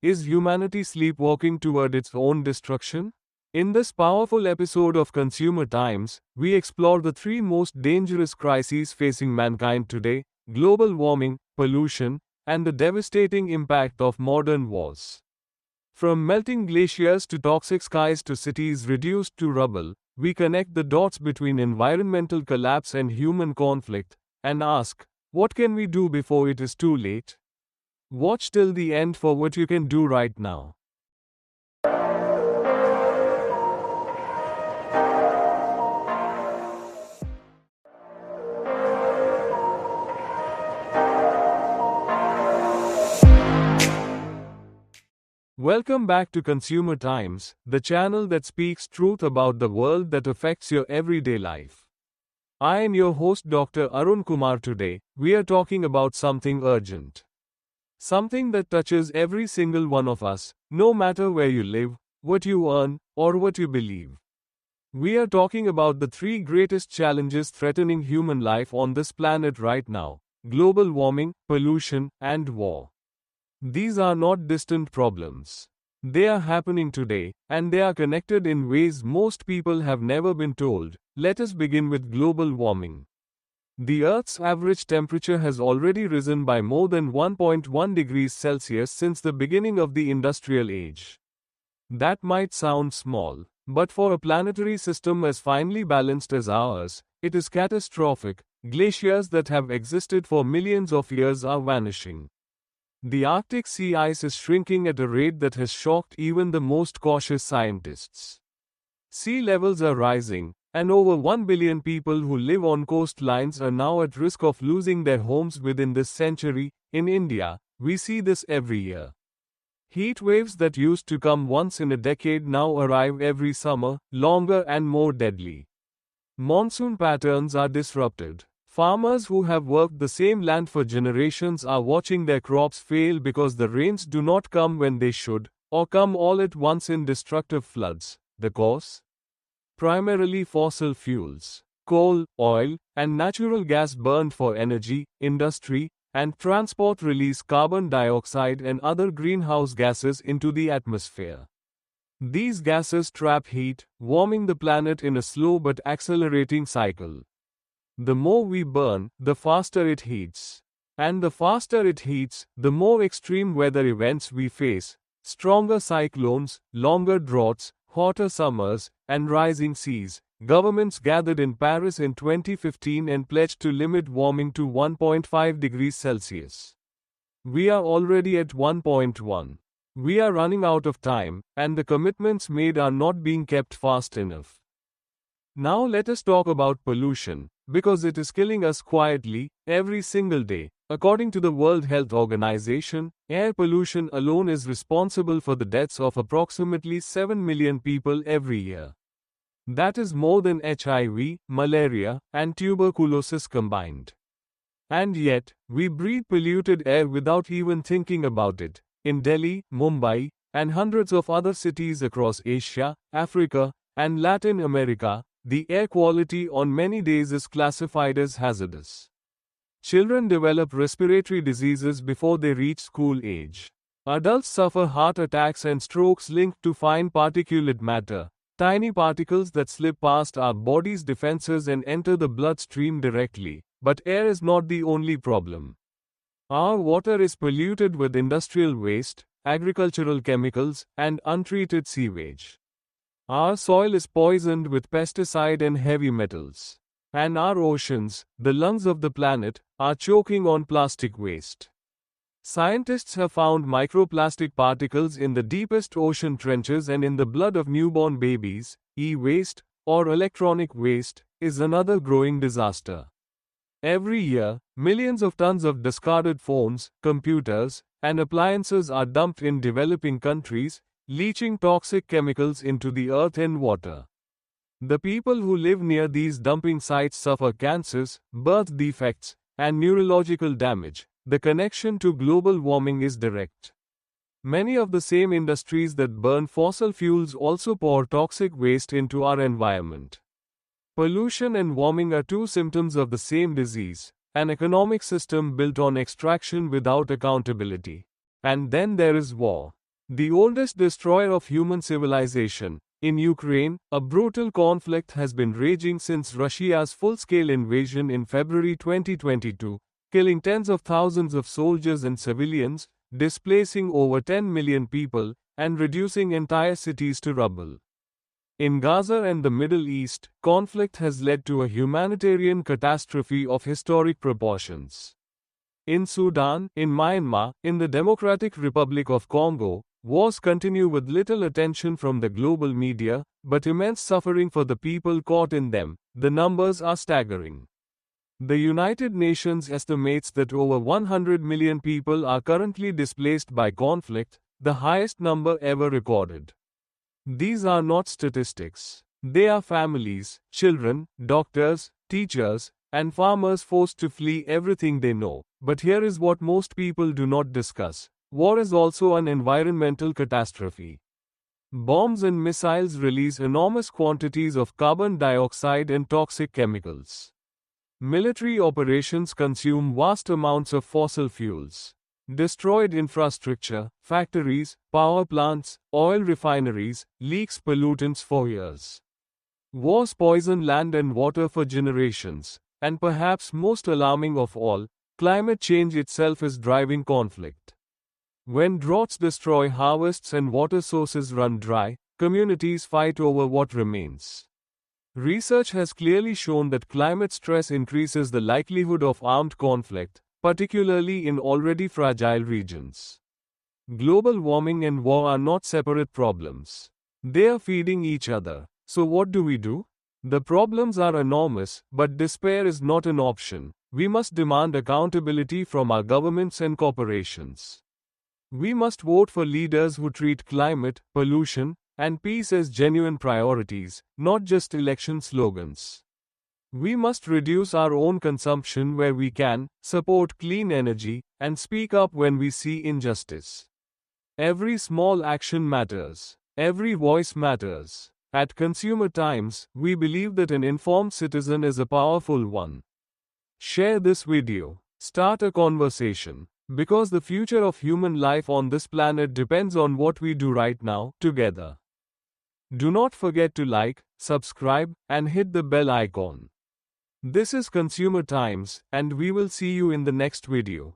Is humanity sleepwalking toward its own destruction? In this powerful episode of Consumer Times, we explore the three most dangerous crises facing mankind today: global warming, pollution, and the devastating impact of modern wars. From melting glaciers to toxic skies to cities reduced to rubble, we connect the dots between environmental collapse and human conflict and ask, what can we do before it is too late? Watch till the end for what you can do right now. Welcome back to Consumer Times, the channel that speaks truth about the world that affects your everyday life. I am your host Dr. Arun Kumar. Today, we are talking about something urgent. Something that touches every single one of us, no matter where you live, what you earn, or what you believe. We are talking about the three greatest challenges threatening human life on this planet right now: global warming, pollution, and war. These are not distant problems. They are happening today, and they are connected in ways most people have never been told. Let us begin with global warming. The Earth's average temperature has already risen by more than 1.1 degrees Celsius since the beginning of the industrial age. That might sound small, but for a planetary system as finely balanced as ours, it is catastrophic. Glaciers that have existed for millions of years are vanishing. The Arctic sea ice is shrinking at a rate that has shocked even the most cautious scientists. Sea levels are rising, and over 1 billion people who live on coastlines are now at risk of losing their homes within this century. In India, we see this every year. Heat waves that used to come once in a decade now arrive every summer, longer and more deadly. Monsoon patterns are disrupted. Farmers who have worked the same land for generations are watching their crops fail because the rains do not come when they should, or come all at once in destructive floods. The cause? Primarily fossil fuels. Coal, oil, and natural gas burned for energy, industry, and transport release carbon dioxide and other greenhouse gases into the atmosphere. These gases trap heat, warming the planet in a slow but accelerating cycle. The more we burn, the faster it heats. And the faster it heats, the more extreme weather events we face: stronger cyclones, longer droughts, hotter summers, and rising seas. Governments gathered in Paris in 2015 and pledged to limit warming to 1.5 degrees Celsius. We are already at 1.1. We are running out of time, and the commitments made are not being kept fast enough. Now let us talk about pollution, because it is killing us quietly, every single day. According to the World Health Organization, air pollution alone is responsible for the deaths of approximately 7 million people every year. That is more than HIV, malaria, and tuberculosis combined. And yet, we breathe polluted air without even thinking about it. In Delhi, Mumbai, and hundreds of other cities across Asia, Africa, and Latin America, the air quality on many days is classified as hazardous. Children develop respiratory diseases before they reach school age. Adults suffer heart attacks and strokes linked to fine particulate matter, tiny particles that slip past our body's defenses and enter the bloodstream directly. But air is not the only problem. Our water is polluted with industrial waste, agricultural chemicals, and untreated sewage. Our soil is poisoned with pesticide and heavy metals. And our oceans, the lungs of the planet, are choking on plastic waste. Scientists have found microplastic particles in the deepest ocean trenches and in the blood of newborn babies. E-waste, or electronic waste, is another growing disaster. Every year, millions of tons of discarded phones, computers, and appliances are dumped in developing countries, leaching toxic chemicals into the earth and water. The people who live near these dumping sites suffer cancers, birth defects, and neurological damage. The connection to global warming is direct. Many of the same industries that burn fossil fuels also pour toxic waste into our environment. Pollution and warming are two symptoms of the same disease: an economic system built on extraction without accountability. And then there is war. The oldest destroyer of human civilization. In Ukraine, a brutal conflict has been raging since Russia's full-scale invasion in February 2022, killing tens of thousands of soldiers and civilians, displacing over 10 million people, and reducing entire cities to rubble. In Gaza and the Middle East, conflict has led to a humanitarian catastrophe of historic proportions. In Sudan, in Myanmar, in the Democratic Republic of Congo, wars continue with little attention from the global media, but immense suffering for the people caught in them. The numbers are staggering. The United Nations estimates that over 100 million people are currently displaced by conflict, the highest number ever recorded. These are not statistics. They are families, children, doctors, teachers, and farmers forced to flee everything they know. But here is what most people do not discuss. War is also an environmental catastrophe. Bombs and missiles release enormous quantities of carbon dioxide and toxic chemicals. Military operations consume vast amounts of fossil fuels. Destroyed infrastructure, factories, power plants, oil refineries, leaks pollutants for years. Wars poison land and water for generations, and perhaps most alarming of all, climate change itself is driving conflict. When droughts destroy harvests and water sources run dry, communities fight over what remains. Research has clearly shown that climate stress increases the likelihood of armed conflict, particularly in already fragile regions. Global warming and war are not separate problems. They are feeding each other. So what do? The problems are enormous, but despair is not an option. We must demand accountability from our governments and corporations. We must vote for leaders who treat climate, pollution, and peace as genuine priorities, not just election slogans. We must reduce our own consumption where we can, support clean energy, and speak up when we see injustice. Every small action matters. Every voice matters. At Consumer Times, we believe that an informed citizen is a powerful one. Share this video. Start a conversation. Because the future of human life on this planet depends on what we do right now, together. Do not forget to like, subscribe, and hit the bell icon. This is Consumer Times, and we will see you in the next video.